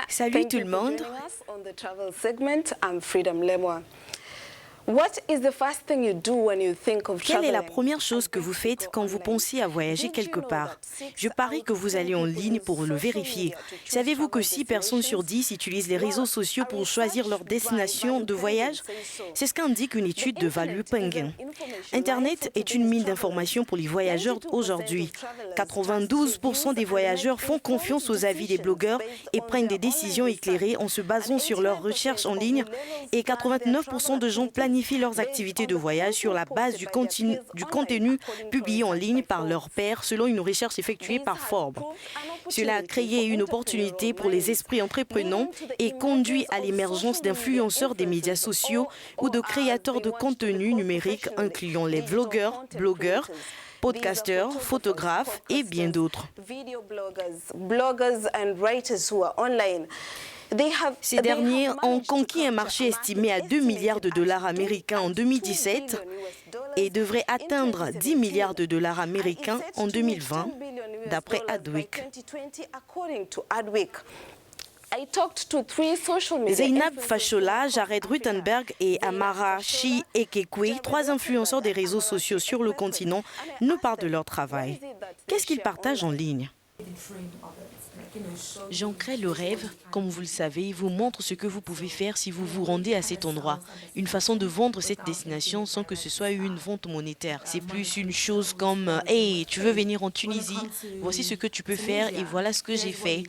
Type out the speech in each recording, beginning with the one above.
Salut tout le monde. Quelle est la première chose que vous faites quand vous pensez à voyager quelque part? Je parie que vous allez en ligne pour le vérifier. Savez-vous que 6 personnes sur 10 utilisent les réseaux sociaux pour choisir leur destination de voyage? C'est ce qu'indique une étude de Value Penguin. Internet est une mine d'informations pour les voyageurs aujourd'hui. 92% des voyageurs font confiance aux avis des blogueurs et prennent des décisions éclairées en se basant sur leurs recherches en ligne, et 89% de gens planifient leurs activités de voyage sur la base du contenu publié en ligne par leurs pairs selon une recherche effectuée par Forbes. Cela a créé une opportunité pour les esprits entreprenants et conduit à l'émergence d'influenceurs des médias sociaux ou de créateurs de contenu numérique incluant les vlogueurs, blogueurs, podcasteurs, photographes et bien d'autres. Ces derniers ont conquis un marché estimé à 2 milliards de dollars américains en 2017 et devraient atteindre 10 milliards de dollars américains en 2020, d'après Adweek. Zeynab Fashola, Jared Rutenberg et Amara Shi Ekekwe, 3 influenceurs des réseaux sociaux sur le continent, nous parlent de leur travail. Qu'est-ce qu'ils partagent en ligne? J'en crée le rêve, comme vous le savez, vous montre ce que vous pouvez faire si vous vous rendez à cet endroit. Une façon de vendre cette destination sans que ce soit une vente monétaire. C'est plus une chose comme « Hey, tu veux venir en Tunisie? Voici ce que tu peux faire et voilà ce que j'ai fait. »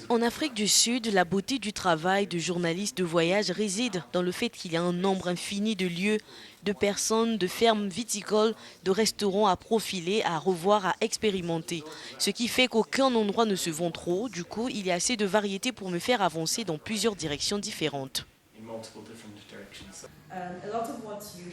En Afrique du Sud, la beauté du travail de journaliste de voyage réside dans le fait qu'il y a un nombre infini de lieux, de personnes, de fermes viticoles, de restaurants à profiler, à revoir, à expérimenter. Ce qui fait qu'aucun endroit ne se vend trop. Du coup, il y a assez de variété pour me faire avancer dans plusieurs directions différentes.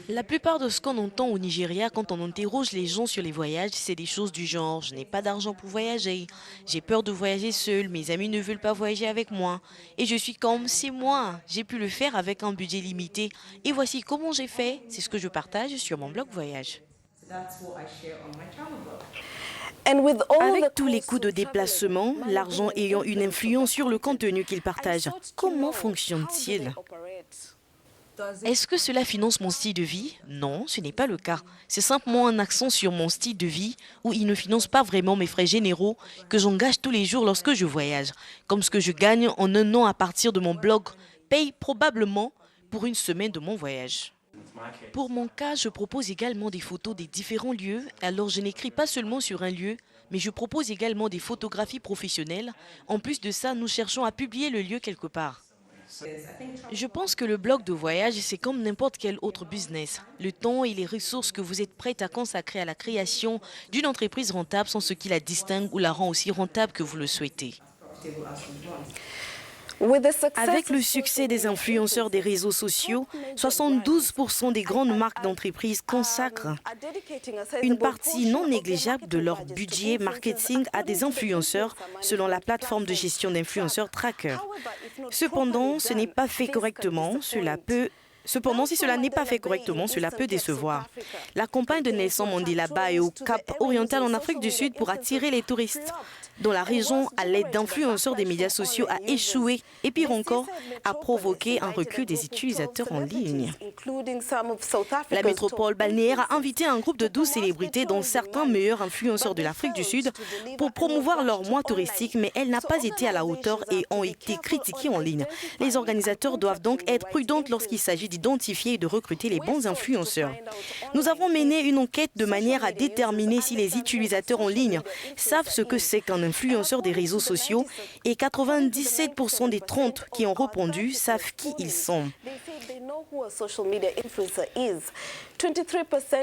La plupart de ce qu'on entend au Nigeria quand on interroge les gens sur les voyages, c'est des choses du genre « je n'ai pas d'argent pour voyager, j'ai peur de voyager seul, mes amis ne veulent pas voyager avec moi ». Et je suis comme « c'est moi, j'ai pu le faire avec un budget limité et voici comment j'ai fait ». C'est ce que je partage sur mon blog voyage. Avec tous les coûts de déplacement, l'argent ayant une influence sur le contenu qu'ils partagent, comment fonctionne-t-il? Est-ce que cela finance mon style de vie? Non, ce n'est pas le cas. C'est simplement un accent sur mon style de vie où il ne finance pas vraiment mes frais généraux que j'engage tous les jours lorsque je voyage. Comme ce que je gagne en un an à partir de mon blog paye probablement pour une semaine de mon voyage. Pour mon cas, je propose également des photos des différents lieux. Alors je n'écris pas seulement sur un lieu, mais je propose également des photographies professionnelles. En plus de ça, nous cherchons à publier le lieu quelque part. Je pense que le blog de voyage, c'est comme n'importe quel autre business. Le temps et les ressources que vous êtes prêts à consacrer à la création d'une entreprise rentable sont ce qui la distingue ou la rend aussi rentable que vous le souhaitez. Avec le succès des influenceurs des réseaux sociaux, 72% des grandes marques d'entreprises consacrent une partie non négligeable de leur budget marketing à des influenceurs, selon la plateforme de gestion d'influenceurs Tracker. Cependant, si cela n'est pas fait correctement, cela peut décevoir. La campagne de Nelson Mandela Bay au Cap oriental en Afrique du Sud pour attirer les touristes dans la région à l'aide d'influenceurs des médias sociaux a échoué et pire encore, a provoqué un recul des utilisateurs en ligne. La métropole balnéaire a invité un groupe de 12 célébrités dont certains meilleurs influenceurs de l'Afrique du Sud pour promouvoir leur mois touristique, mais elle n'a pas été à la hauteur et ont été critiquées en ligne. Les organisateurs doivent donc être prudents lorsqu'il s'agit d'identifier et de recruter les bons influenceurs. Nous avons mené une enquête de manière à déterminer si les utilisateurs en ligne savent ce que c'est qu'un influenceurs des réseaux sociaux et 97% des 30 qui ont répondu savent qui ils sont.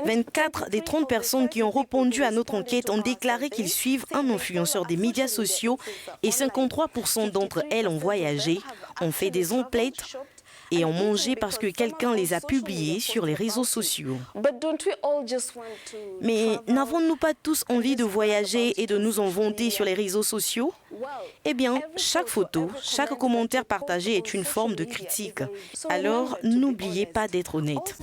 24 des 30 personnes qui ont répondu à notre enquête ont déclaré qu'ils suivent un influenceur des médias sociaux et 53% d'entre elles ont voyagé, ont fait des emplettes et ont mangé parce que quelqu'un les a publiés sur les réseaux sociaux. Mais n'avons-nous pas tous envie de voyager et de nous en vanter sur les réseaux sociaux? Eh bien, chaque photo, chaque commentaire partagé est une forme de critique. Alors, n'oubliez pas d'être honnête.